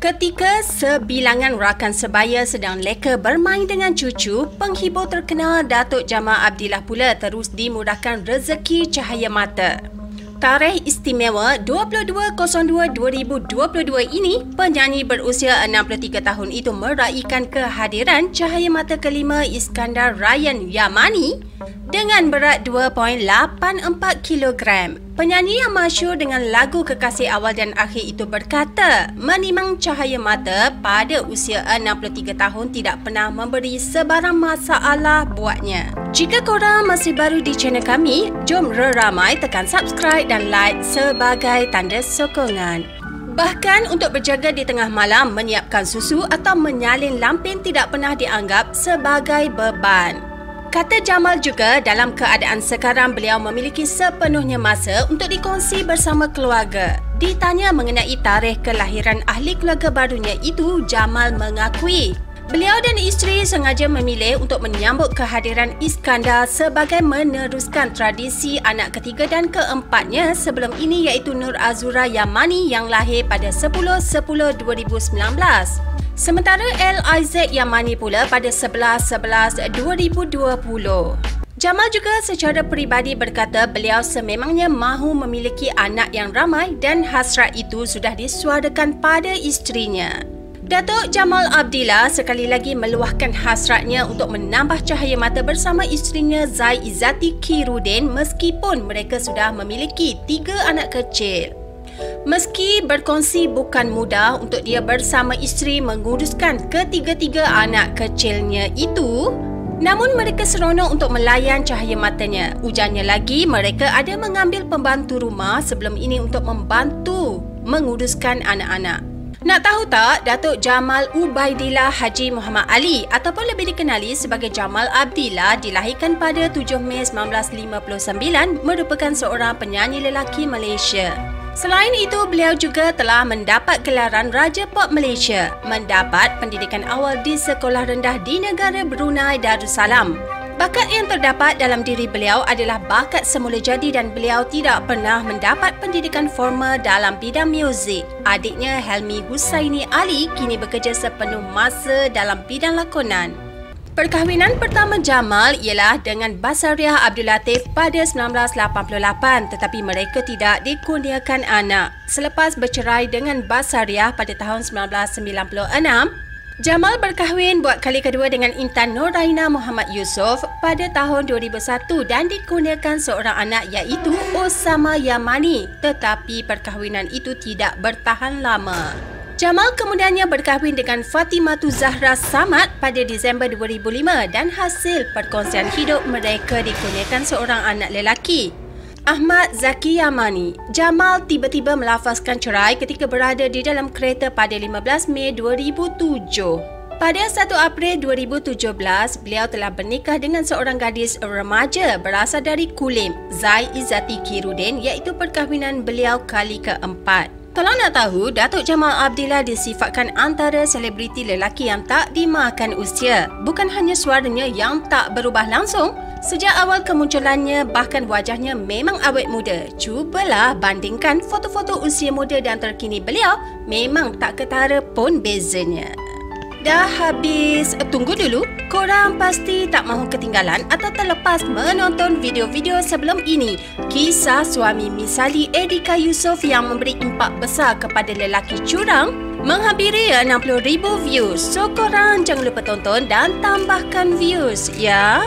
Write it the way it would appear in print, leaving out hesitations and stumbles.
Ketika sebilangan rakan sebaya sedang leka bermain dengan cucu, penghibur terkenal Datuk Jamal Abdillah pula terus dimurahkan rezeki cahaya mata. Tarikh istimewa 22/02/2022 ini, penyanyi berusia 63 tahun itu meraihkan kehadiran cahaya mata kelima Iskandar Ryan Yamani dengan berat 2.84 kilogram. Penyanyi yang masyhur dengan lagu Kekasih Awal dan Akhir itu berkata, menimang cahaya mata pada usia 63 tahun tidak pernah memberi sebarang masalah buatnya. Jika korang masih baru di channel kami, jom ramai tekan subscribe dan like sebagai tanda sokongan. Bahkan untuk berjaga di tengah malam, menyiapkan susu atau menyalin lampin tidak pernah dianggap sebagai beban. Kata Jamal juga, dalam keadaan sekarang beliau memiliki sepenuhnya masa untuk dikongsi bersama keluarga. Ditanya mengenai tarikh kelahiran ahli keluarga barunya itu, Jamal mengakui beliau dan isteri sengaja memilih untuk menyambut kehadiran Iskandar sebagai meneruskan tradisi anak ketiga dan keempatnya sebelum ini, iaitu Nur Azura Yamani yang lahir pada 10/10/2019. Sementara L.I.Z. Yamani pula pada 11/11/2020. Jamal juga secara peribadi berkata beliau sememangnya mahu memiliki anak yang ramai dan hasrat itu sudah disuarakan pada isterinya. Datuk Jamal Abdillah sekali lagi meluahkan hasratnya untuk menambah cahaya mata bersama isterinya Zai Izzati Khairuddin meskipun mereka sudah memiliki 3 anak kecil. Meski berkongsi bukan mudah untuk dia bersama isteri menguruskan ketiga-tiga anak kecilnya itu, namun mereka seronok untuk melayan cahaya matanya. Ujarnya lagi, mereka ada mengambil pembantu rumah sebelum ini untuk membantu menguruskan anak-anak. Nak tahu tak, Datuk Jamal Ubaidillah Haji Muhammad Ali ataupun lebih dikenali sebagai Jamal Abdillah dilahirkan pada 7 Mei 1959, merupakan seorang penyanyi lelaki Malaysia. Selain itu, beliau juga telah mendapat gelaran Raja Pop Malaysia, mendapat pendidikan awal di sekolah rendah di negara Brunei Darussalam. Bakat yang terdapat dalam diri beliau adalah bakat semula jadi dan beliau tidak pernah mendapat pendidikan formal dalam bidang muzik. Adiknya Helmi Husaini Ali kini bekerja sepenuh masa dalam bidang lakonan. Perkahwinan pertama Jamal ialah dengan Basariah Abdul Latif pada 1988 tetapi mereka tidak dikurniakan anak. Selepas bercerai dengan Basariah pada tahun 1996, Jamal berkahwin buat kali kedua dengan Intan Noraina Muhammad Yusof pada tahun 2001 dan dikurniakan seorang anak iaitu Osama Yamani, tetapi perkahwinan itu tidak bertahan lama. Jamal kemudiannya berkahwin dengan Fatimatu Zahra Samad pada Disember 2005 dan hasil perkongsian hidup mereka dikurniakan seorang anak lelaki, Ahmad Zaki Yamani. Jamal tiba-tiba melafazkan cerai ketika berada di dalam kereta pada 15 Mei 2007. Pada 1 April 2017, beliau telah bernikah dengan seorang gadis remaja berasal dari Kulim, Zai Izzati Khairuddin, iaitu perkahwinan beliau kali keempat. Kalau nak tahu, Datuk Jamal Abdillah disifatkan antara selebriti lelaki yang tak dimakan usia. Bukan hanya suaranya yang tak berubah langsung, sejak awal kemunculannya bahkan wajahnya memang awet muda. Cubalah bandingkan foto-foto usia muda dan terkini beliau, memang tak ketara pun bezanya. Dah habis? Tunggu dulu, korang pasti tak mahu ketinggalan atau terlepas menonton video-video sebelum ini. Kisah suami misali Edika Yusof yang memberi impak besar kepada lelaki curang menghampiri 60,000 views. So korang jangan lupa tonton dan tambahkan views ya.